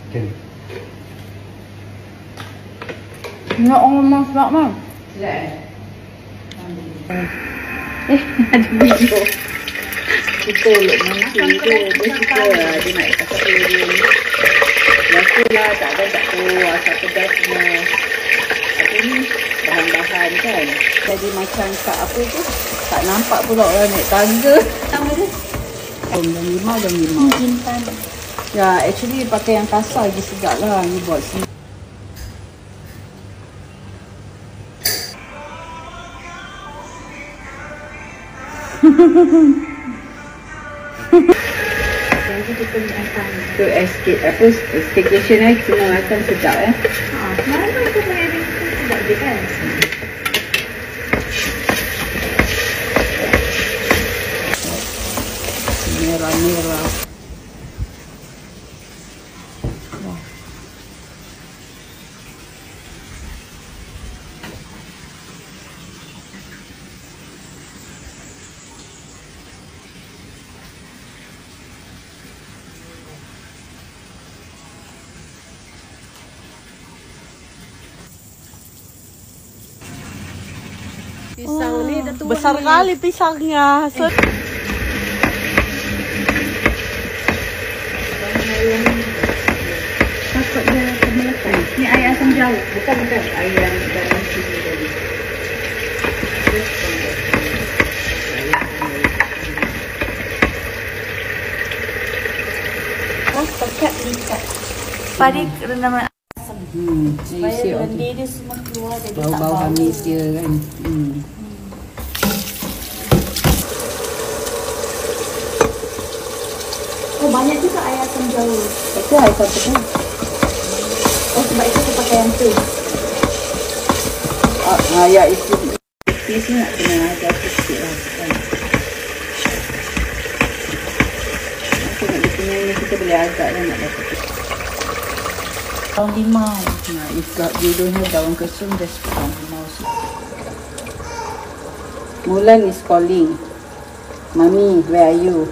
Can. Ya Allah, Mak. Sedap, Mak. Ada video. Kita luk mana tu. Dia suka lah. Dia nak kasih dia ni. Biasalah, tak ada tak tahu asal pedas semua. Apa ni? Bahan-bahan kan. Jadi macam kat apa tu. Tak nampak pula orang naik tangga. Nama dia? Jam 5. Intan. Ya, actually pakai yang kasar lagi sedap lah. Ni buat sini. Nanti kita makan. Tu escape apa? Staycation semua makan sedap Mana tu saya ada sedap je kan? Merah-merah. Pisang ni dah tua. Besar kali pisangnya. Takut dia kemelekan. Ni air asam jauh. Bukan air yang dalam sini tadi. Pekat lipat. Padi rendaman asam. Supaya lendir dia semua keluar jadi tak bau-bau bau. amis dia kan. Oh, banyak juga air asam jauh. Itu air satu kan. Oh, sebab itu aku pakai yang tu. Ya itu. Isi nak kena agak sikit lah kan. Nanti nak dia punya ni kita boleh agak lah nak dapat. Daun limau. Nah, if you don't have daun kesum, just put daun limau. Mulan is calling. Mami, where are you?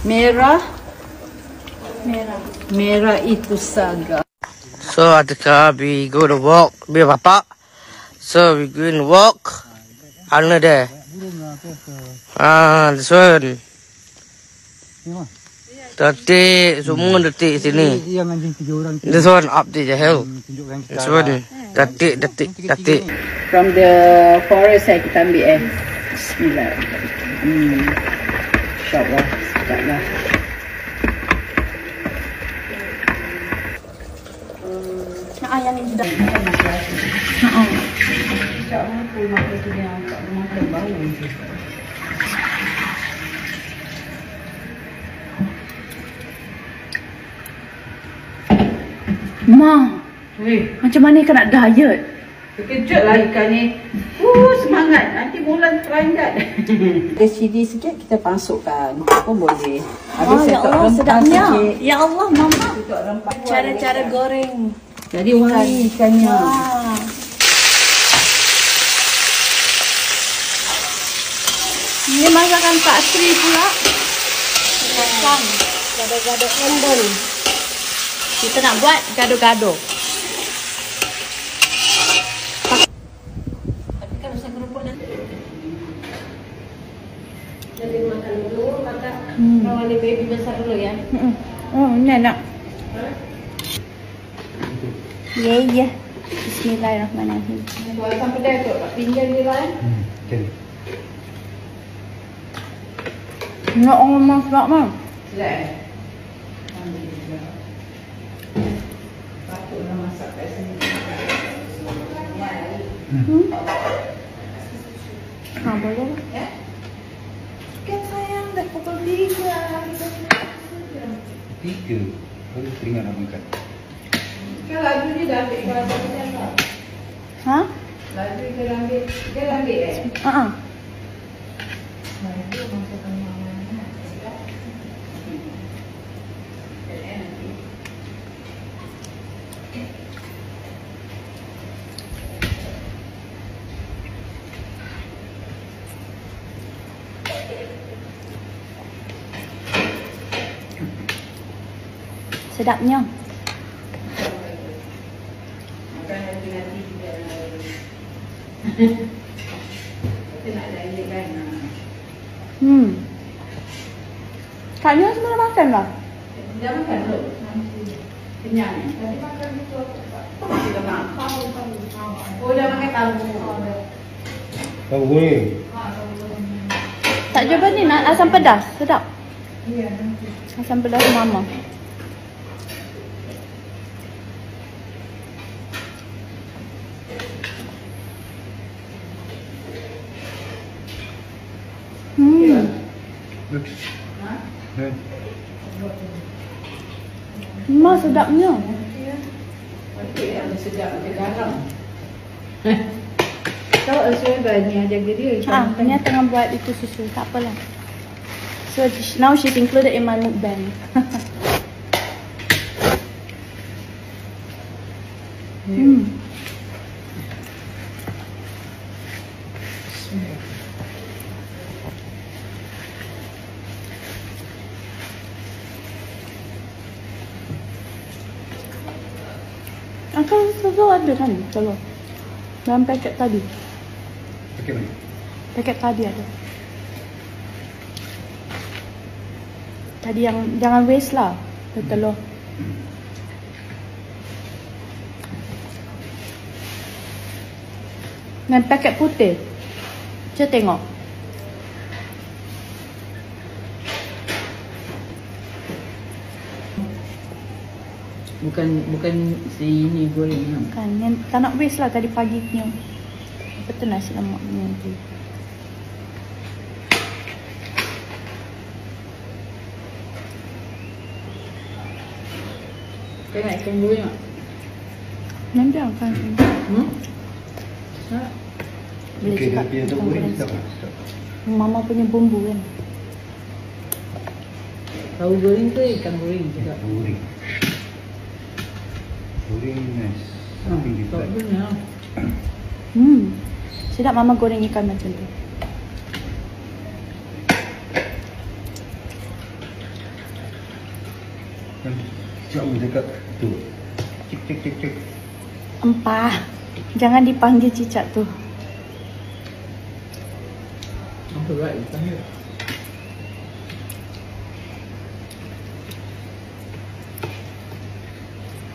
Merah. Merah itu saga. So Atika, we go to walk with Papa. So we going to walk. Ana there. This one. Detik, semua detik sini. Yang anjing 3 orang tu. This one up the hill. Tunjukkan kita. This one. Detik. From the forest kita ambil Bismillah. InsyaAllah. Sedaplah. Ayam ni sudah. InsyaAllah aku makan tu yang tak makan bau. Ma, macam mana ikan nak diet? Terkejut lah ikan ni. Semangat. Nanti bulan terangkat. Ada cili sikit kita masukkan. Apa boleh. Habis Ya Allah, sedapnya. Ya Allah, Mama. rempah. Cara-cara goreng. Jadi wangi ikannya. Wah. Ini masakan Pak Sri pula. Makan gado-gado endon. Kita nak buat gado-gado. Tapi kalau saya kerupuk nanti. Jadi makan dulu, maka rawani baby besar dulu ya. Oh, ini nak. Ya. Bismillahirrahmanirrahim. Buat sampai dah tu. Pinggan dia lah. Can. Ya Allah, Mak. Sedap, Mak. Sedap. Alhamdulillah. Patutlah masak kat sini. Boleh lah. Ya? Kan sayang dah pukul 3. 3. Baru teringat nak makan. Kan laju dia dah ambil kalau saya tak. Ha? Laju dia dah ambil. Dia dah ambil Ha. Sedapnya. Kak Nia sebenarnya makan lah. Dah makan belum? Kenyang. Tadi makan itu. Kita makan. Oh, dah makan tahu. Tahu goreng. Tak cuba ni nak asam pedas. Sedap. Asam pedas mama. Ma sedapnya. Sedap macam garam. Tahu Aswada ni jaga dia. Nia tengah buat itu susu. Tak apalah. So now she's included in my mukbang. Angkat susu ada kan? Kalau dalam paket tadi. Pakai mana? Paket tadi ada. Tadi yang jangan waste lah. Telur. Dan paket putih. Cuba tengok. Bukan si ini goreng. Kan yang tak nak waste lah tadi pagi punya. Betul nasi lemak punya tu. Kau nak ikan goreng tak? Nanti akan. Tak. Boleh Okey, cakap. dia punya tahu goreng sedap tak? Sedap. Mama punya bumbu kan. Tahu goreng ke ikan goreng juga? Tahu goreng. Goreng nice. Something Tak different. benar. Sedap mama goreng ikan macam tu. Kan jauh dekat tu. Cik cik cik cik. Empah. Jangan dipanggil cicak tu. Apa buat ikan dia?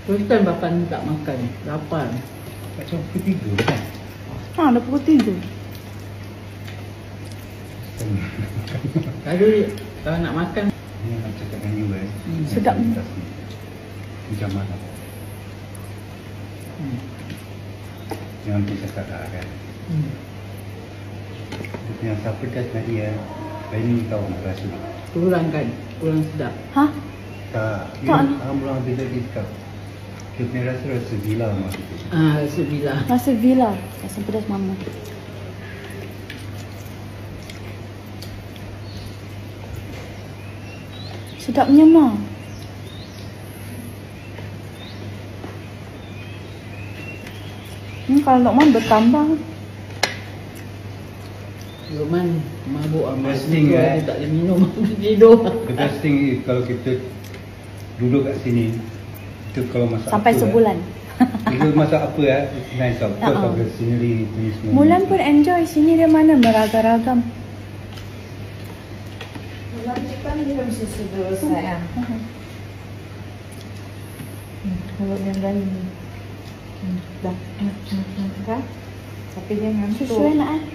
Terus kan bapa ni tak makan. Lapar. Macam ketiga kan? Dah pukul 3. Lalu kalau nak makan Ini nak cakap dengan you Sedap ni. Macam mana? Jangan pergi cakap tak kan? Dia punya asam pedas nak dia. Ini tahu nak rasa. kurang kan? Kurang sedap. Hah? Tak. Tak. Alhamdulillah bila dia cakap. Dia punya rasa gila mak itu. Rasa bila. Rasa villa. Asam pedas mama. Sedapnya mah. Kalau Lokman bertambah. Luqman mabuk amat. Fasting, Dia tak boleh minum. Tidur. The best thing is kalau kita duduk kat sini, kita kalau masak Sampai apa, sebulan. Kita masak apa it's nice tau. Because of the scenery punya semua. Mulan pun enjoy. Sini dia mana meragam-ragam. Bulan depan dia mesti sudah sayang. Kalau yang lain dah. Dah. Tapi dia ngantuk. Susu enak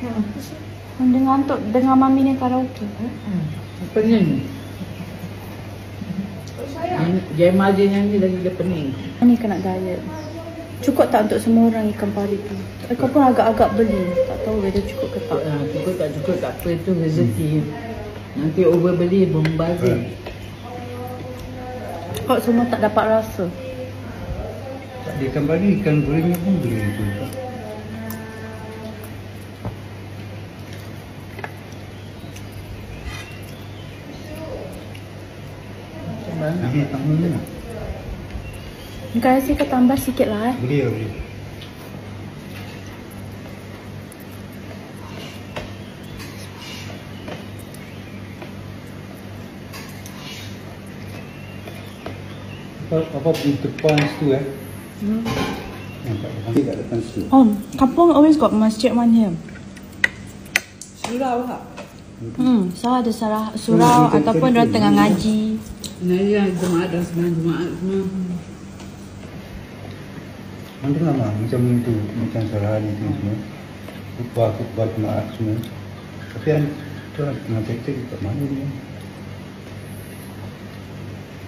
Dia ngantuk dengar mami ni karaoke. Pening. Jemal dia nyanyi lagi dia pening. Ni kena diet. Cukup tak untuk semua orang ikan pari tu? Kau pun agak-agak beli. Tak tahu whether cukup ke tak. Cukup tak cukup tak apa, itu rezeki. Nanti overbeli membazir. Kau semua tak dapat rasa. Tak ada ikan pari, ikan gorengnya pun boleh tu. Banyak. Ini tak mana. Kau rasa kau tambah sikit lah Boleh lah, boleh. Apa di depan situ Nampak kat depan situ. Oh, kampung always got masjid one here. Surau tak? So ada surau ataupun dia tengah ngaji. Nah, ya, Jumaat dan sembahyang Jumaat semua. Mana lama macam tu, macam Sarah ni semua. Khutbah Jumaat semua. Tapi kan tu orang tengah cek kat mana dia.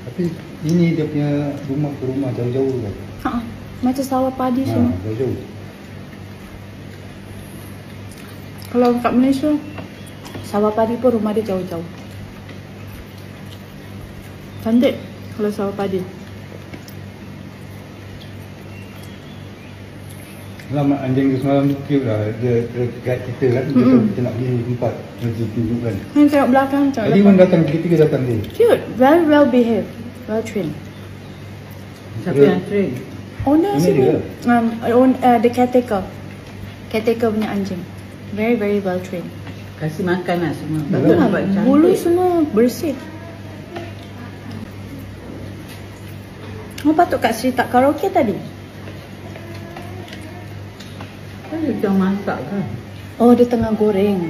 Tapi ini dia punya rumah ke rumah jauh-jauh kan. Macam sawah padi semua. Jauh-jauh. Kalau kat Malaysia, sawah padi pun rumah dia jauh-jauh. Cantik kalau sawah padi. Lama anjing tu semalam tu cute lah. Dia guide kita kan. Kita nak pergi tempat. Dia tunjukkan. Tengok belakang, tengok Tadi pun datang, tiga-tiga datang dia. Cute, very well behaved, well trained. Siapa yang train? Owner Ini sini, dia. the caretaker punya anjing, very very well trained. Kasih makan lah semua. Betul. Bagus nampak cantik. Bulu semua bersih. Oh, patut Kak Sri tak karaoke tadi? Kan dia tengah masak kan? Oh, dia tengah goreng.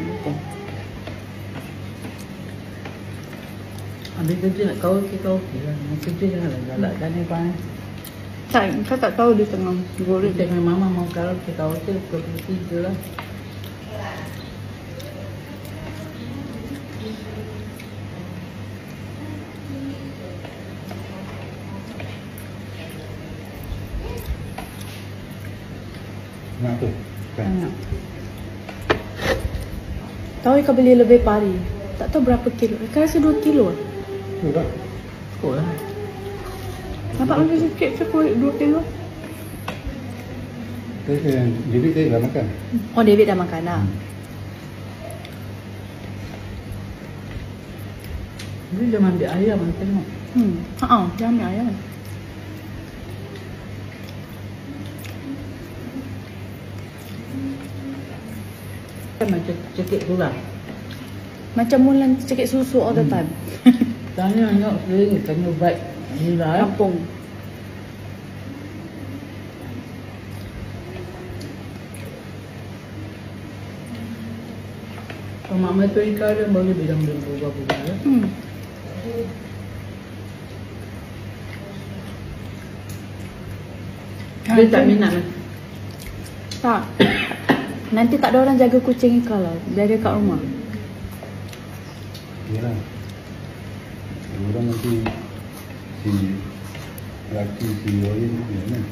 Habis kerja nak karaoke lah. Nak kerja janganlah galak dan ni panas. Tak, kau tak tahu dia tengah goreng. Kita dengan mama mau karaoke pukul 3 lah. Nak tu. Kan. Banyak. Tahu kau beli lebih pari. Tak tahu berapa kilo. Kau rasa 2 kilo. Tu dah. Cukup lah. Nampak macam sikit cukup 2 kilo. Jadi saya dah makan. Oh, David dah makan dah. Dia dah ambil ayam lah tengok. Dia ambil ayam. Kan macam cekik tulang. Macam Mulan cekik susu all the time. Tanya tengok sendiri kena baik. Inilah Kampung. Kalau mak mertua ikan dia baru bilang dia berubah-ubah ya. Dia tak minat lah. Tak. Nanti tak ada orang jaga kucing Ika lah. Dia ada kat rumah. Yalah. Orang nanti si lelaki si Royan tu kan.